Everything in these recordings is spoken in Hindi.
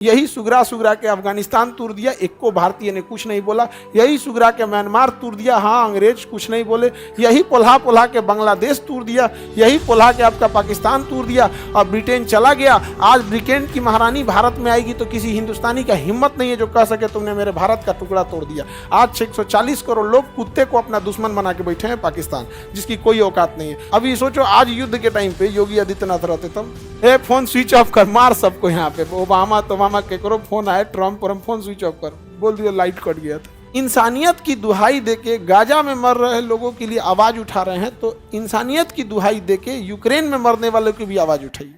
यही सुगरा सुगरा के अफगानिस्तान तोड़ दिया, एक को भारतीय ने कुछ नहीं बोला। यही सुगरा के म्यांमार तोड़ दिया, हाँ अंग्रेज कुछ नहीं बोले। यही पोल्हा पोल्हा के बांग्लादेश तोड़ दिया, यही पोल्हा के आपका पाकिस्तान तोड़ दिया और ब्रिटेन चला गया। आज ब्रिटेन की महारानी भारत में आएगी तो किसी हिंदुस्तानी का हिम्मत नहीं है जो कह सके तुमने मेरे भारत का टुकड़ा तोड़ दिया। आज 140 करोड़ लोग कुत्ते को अपना दुश्मन बना के बैठे हैं पाकिस्तान, जिसकी कोई औकात नहीं है। अभी सोचो आज युद्ध के टाइम पे योगी आदित्यनाथ रहते तब फोन स्विच ऑफ कर, मार सबको यहाँ पे। ओबामा तोबामा के करो फोन आए, ट्रम्प पर फोन स्विच ऑफ कर, बोल दिया लाइट कट गया था। इंसानियत की दुहाई देके गाजा में मर रहे लोगों के लिए आवाज उठा रहे हैं, तो इंसानियत की दुहाई देके यूक्रेन में मरने वालों की भी आवाज उठाइए।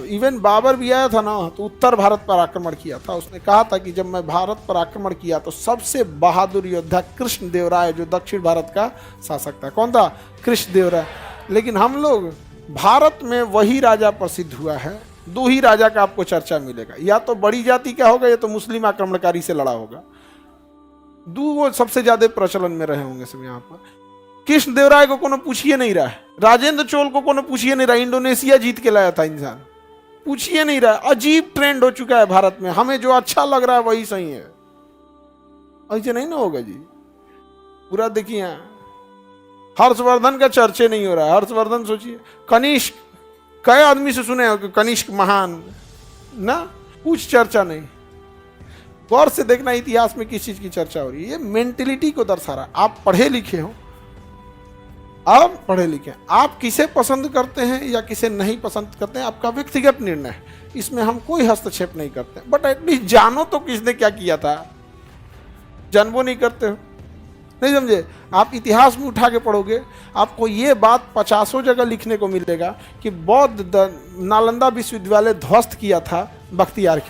इवन बाबर भी आया था ना, तो उत्तर भारत पर आक्रमण किया था। उसने कहा था कि जब मैं भारत पर आक्रमण किया तो सबसे बहादुर योद्धा कृष्णदेवराय जो दक्षिण भारत का शासक था, कौन था? कृष्णदेवराय। लेकिन हम लोग भारत में वही राजा प्रसिद्ध हुआ है, दो ही राजा का आपको चर्चा मिलेगा, या तो बड़ी जाति का होगा या तो मुस्लिम आक्रमणकारी से लड़ा होगा। दो वो सबसे ज्यादा प्रचलन में रहे होंगे सब यहाँ पर। कृष्णदेवराय को कोनो पूछिए नहीं रहा है, राजेंद्र चोल को कोनो पूछिए नहीं रहा, इंडोनेशिया जीत के लाया था इंसान, पूछिए नहीं रहा। अजीब ट्रेंड हो चुका है भारत में, हमें जो अच्छा लग रहा है वही सही है। ऐसे नहीं ना होगा जी। पूरा देखिए हर्षवर्धन का चर्चे नहीं हो रहा है। हर्षवर्धन सोचिए, कनिष्क, कई आदमी से सुने हो कि कनिष्क महान ना, कुछ चर्चा नहीं। गौर से देखना इतिहास में किस चीज की चर्चा हो रही है। ये मेंटेलिटी को दर्शा रहा है। आप पढ़े लिखे हो, आप पढ़े लिखे, आप किसे पसंद करते हैं या किसे नहीं पसंद करते हैं आपका व्यक्तिगत निर्णय है, इसमें हम कोई हस्तक्षेप नहीं करते। बट एटलीस्ट जानो तो किसने क्या किया था। जानबो नहीं करते हो, नहीं समझे। आप इतिहास में उठा के पढ़ोगे, आपको ये बात 50 जगह लिखने को मिलेगा कि बौद्ध नालंदा विश्वविद्यालय ध्वस्त किया था बख्तियार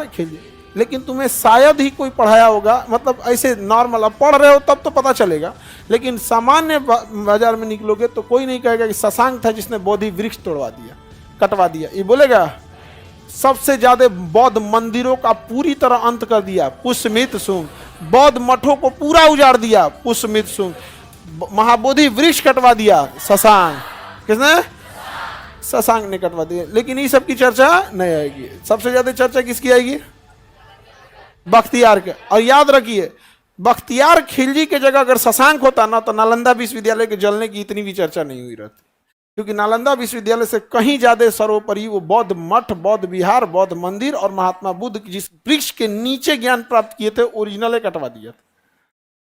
खिलजी। लेकिन तुम्हें शायद ही कोई पढ़ाया होगा, मतलब ऐसे नॉर्मल अब पढ़ रहे हो तब तो पता चलेगा, लेकिन सामान्य बाजार में निकलोगे तो कोई नहीं कहेगा कि शशांक था जिसने बोधि वृक्ष तोड़वा दिया, कटवा दिया। ये बोलेगा सबसे ज्यादा बौद्ध मंदिरों का पूरी तरह अंत कर दिया पुष्यमित्र शुंग, बौद्ध मठों को पूरा उजाड़ दिया पुष्यमित्र शुंग, महाबोधि वृक्ष कटवा दिया शशांक। किसने? शशांक ने कटवा दिया। लेकिन ये सब की चर्चा नहीं आएगी। सबसे ज्यादा चर्चा किसकी आएगी? बख्तियार के। और याद रखिए, बख्तियार खिलजी के जगह अगर शशांक होता ना तो नालंदा विश्वविद्यालय के जलने की इतनी भी चर्चा नहीं हुई रहती, क्योंकि नालंदा विश्वविद्यालय से कहीं ज्यादा सर्वोपरि वो बौद्ध मठ, बौद्ध विहार, बौद्ध मंदिर और महात्मा बुद्ध जिस वृक्ष के नीचे ज्ञान प्राप्त किए थे ओरिजिनल कटवा दिया था।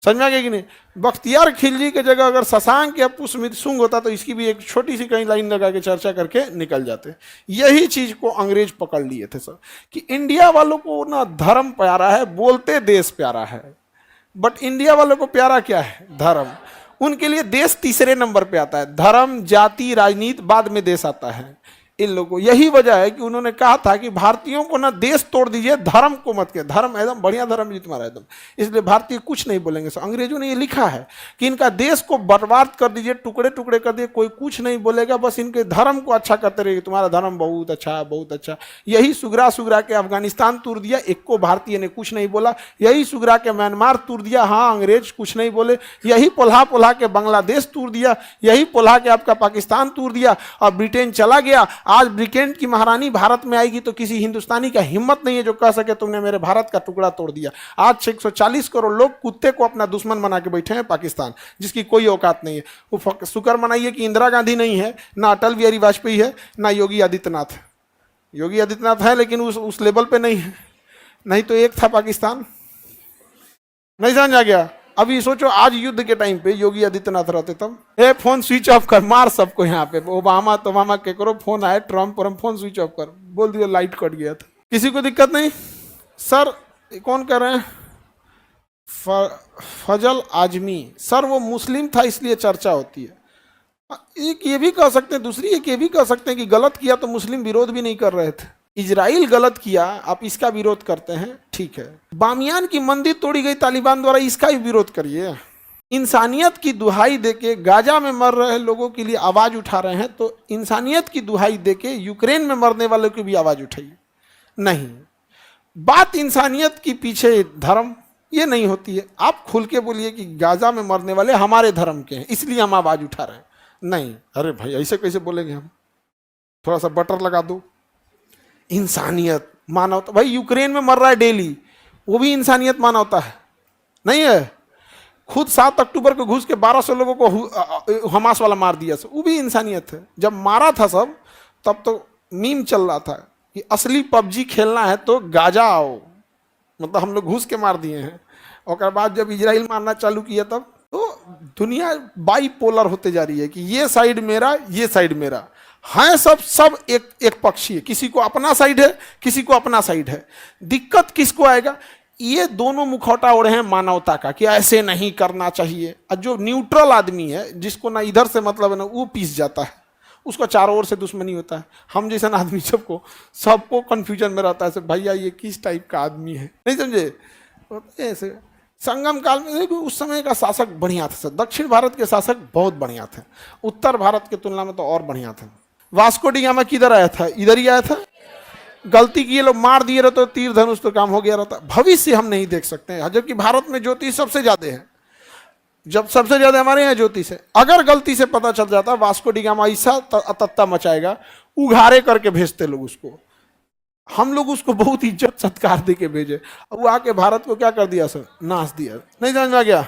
समझ में आ गया कि नहीं? बख्तियार खिलजी के जगह अगर शशांक या पुष्यमित्र शुंग होता तो इसकी भी एक छोटी सी कहीं लाइन लगा के चर्चा करके निकल जाते। यही चीज को अंग्रेज पकड़ लिए थे सर, कि इंडिया वालों को ना धर्म प्यारा है, बोलते देश प्यारा है, बट इंडिया वालों को प्यारा क्या है? धर्म। उनके लिए देश तीसरे नंबर पे आता है, धर्म जाति राजनीति बाद में देश आता है इन लोगों। यही वजह है कि उन्होंने कहा था कि भारतीयों को ना देश तोड़ दीजिए, धर्म को मत के। धर्म एकदम बढ़िया धर्म जी तुम्हारा एकदम, इसलिए भारतीय कुछ नहीं बोलेंगे। सो अंग्रेजों ने ये लिखा है कि इनका देश को बर्बाद कर दीजिए, टुकड़े टुकड़े कर दिए, कोई कुछ नहीं बोलेगा, बस इनके धर्म को अच्छा करते रहिए, तुम्हारा धर्म बहुत अच्छा बहुत अच्छा। यही सुगरा सुगरा के अफगानिस्तान तोड़ दिया, एक को भारतीय ने कुछ नहीं बोला। यही सुगरा के म्यांमार तोड़ दिया, हाँ अंग्रेज कुछ नहीं बोले। यही पोल्हा पोल्हा के बांग्लादेश तोड़ दिया, यही पोल्हा के आपका पाकिस्तान तोड़ दिया और ब्रिटेन चला गया। आज ब्रिटेन की महारानी भारत में आएगी तो किसी हिंदुस्तानी का हिम्मत नहीं है जो कह सके तुमने मेरे भारत का टुकड़ा तोड़ दिया। आज 140 करोड़ लोग कुत्ते को अपना दुश्मन बना के बैठे हैं पाकिस्तान, जिसकी कोई औकात नहीं है। वो शुक्र मनाइए कि इंदिरा गांधी नहीं है, ना अटल बिहारी वाजपेयी है, ना योगी आदित्यनाथ। योगी आदित्यनाथ है लेकिन उस लेवल पे नहीं है, नहीं तो एक था पाकिस्तान। नहीं समझ आ गया? अभी सोचो आज युद्ध के टाइम पे योगी आदित्यनाथ रहते तब फोन स्विच ऑफ कर, मार सबको यहाँ पे। ओबामा तोबामा के करो फोन आए, ट्रम्प पर फोन स्विच ऑफ कर, बोल दिया लाइट कट गया था। किसी को दिक्कत नहीं? सर कौन कर रहे हैं? फजल आजमी सर, वो मुस्लिम था इसलिए चर्चा होती है। एक ये भी कह सकते हैं, दूसरी एक ये भी कह सकते हैं कि गलत किया तो मुस्लिम विरोध भी नहीं कर रहे थे। इजराइल गलत किया, आप इसका विरोध करते हैं, ठीक है। बामियान की मंदिर तोड़ी गई तालिबान द्वारा, इसका भी विरोध करिए। इंसानियत की दुहाई देके गाजा में मर रहे लोगों के लिए आवाज उठा रहे हैं, तो इंसानियत की दुहाई देके यूक्रेन में मरने वालों की भी आवाज उठाइए। नहीं, बात इंसानियत की पीछे धर्म ये नहीं होती है। आप खुल के बोलिए कि गाजा में मरने वाले हमारे धर्म के हैं इसलिए हम आवाज उठा रहे हैं। नहीं, अरे भाई ऐसे कैसे बोलेंगे हम, थोड़ा सा बटर लगा दो। इंसानियत, मानवता, भाई यूक्रेन में मर रहा है डेली, वो भी इंसानियत मानवता है नहीं है? खुद 7 अक्टूबर को घुस के 1200 लोगों को हमास वाला मार दिया, वो भी इंसानियत है। जब मारा था सब तब तो मीम चल रहा था कि असली पबजी खेलना है तो गाजा आओ, मतलब हम लोग घुस के मार दिए हैं। और बाद जब इजराइल मारना चालू किया तब तो दुनिया बाईपोलर होते जा रही है कि ये साइड मेरा, ये साइड मेरा है, सब एक एक पक्षी है, किसी को अपना साइड है, किसी को अपना साइड है। दिक्कत किसको आएगा? ये दोनों मुखौटा ओढ़े हैं मानवता का कि ऐसे नहीं करना चाहिए, और जो न्यूट्रल आदमी है जिसको ना इधर से मतलब है ना, वो पीस जाता है, उसको चारों ओर से दुश्मनी होता है। हम जैसा आदमी सबको कंफ्यूजन में रहता है, भैया ये किस टाइप का आदमी है, नहीं समझे? ऐसे संगम काल में उस समय का शासक बढ़िया था। दक्षिण भारत के शासक बहुत बढ़िया थे, उत्तर भारत की तुलना में तो और बढ़िया थे। वास्को डी गामा किधर आया था? इधर ही आया था। गलती किए लोग मार दिए रहते तो तीर धनुष तो काम हो गया रहता। भविष्य हम नहीं देख सकते हैं, जबकि भारत में ज्योतिष सबसे ज्यादा है। जब सबसे ज्यादा हमारे यहाँ ज्योतिष है, अगर गलती से पता चल जाता वास्को डी गामा ऐसा तत्ता मचाएगा, उघारे करके भेजते लोग उसको। हम लोग उसको बहुत इज्जत सत्कार दे के भेजे, वो आके भारत को क्या कर दिया सर? नाश दिया। नहीं समझ में आ गया?